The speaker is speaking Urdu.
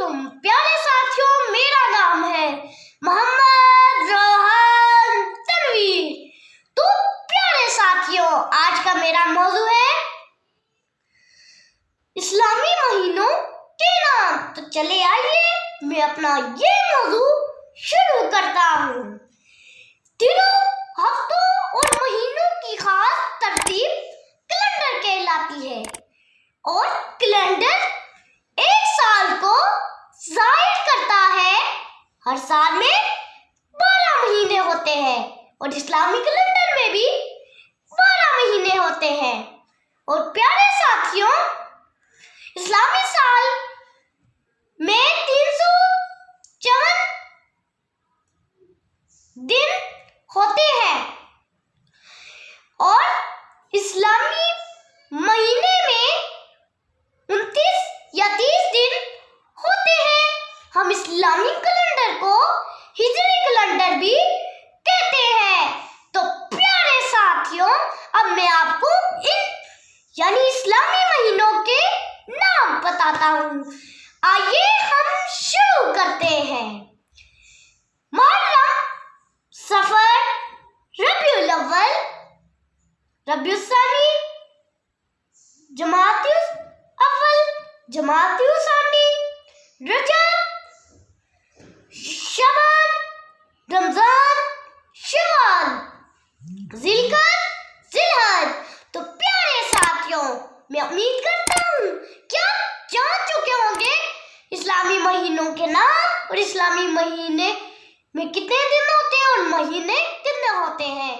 علیکم پیارے ساتھیوں، میرا نام ہے محمد روحان تنویر۔ تو پیارے ساتھیوں، آج کا میرا موضوع ہے اسلامی مہینوں کے نام۔ تو چلے آئیے میں اپنا یہ موضوع شروع کرتا ہوں۔ دنوں، ہفتوں اور مہینوں کی خاص ترتیب کیلنڈر کہلاتی ہے، اور کیلنڈر ایک سال کو ظاہر کرتا ہے۔ ہر سال میں 12 مہینے ہوتے ہیں، اور اسلامی کیلنڈر میں بھی 12 مہینے ہوتے ہیں۔ اور پیارے ساتھیوں، اسلامی سال میں 354 دن ہوتے ہیں، اور اسلامی مہینے میں 29 یا 30 دن ہوتے ہیں۔ ہم اسلامی کیلنڈر کو ہجری کیلنڈر بھی کہتے ہیں۔ تو پیارے ساتھیوں، اب میں آپ کو یعنی اسلامی مہینوں کے نام بتاتا ہوں۔ آئیے ہم شروع کرتے ہیں۔ محرم، صفر، ربیع الاول، ربیع الثانی، جمادی الاول، جمادی الثانی، رجب، شعبان، رمضان، شوال، ذی القعدہ، ذی الحج۔ تو پیارے ساتھیوں، میں امید کرتا ہوں کہ آپ جان چکے ہوں گے اسلامی مہینوں کے نام، اور اسلامی مہینے میں کتنے دن ہوتے ہیں اور مہینے کتنے ہوتے ہیں۔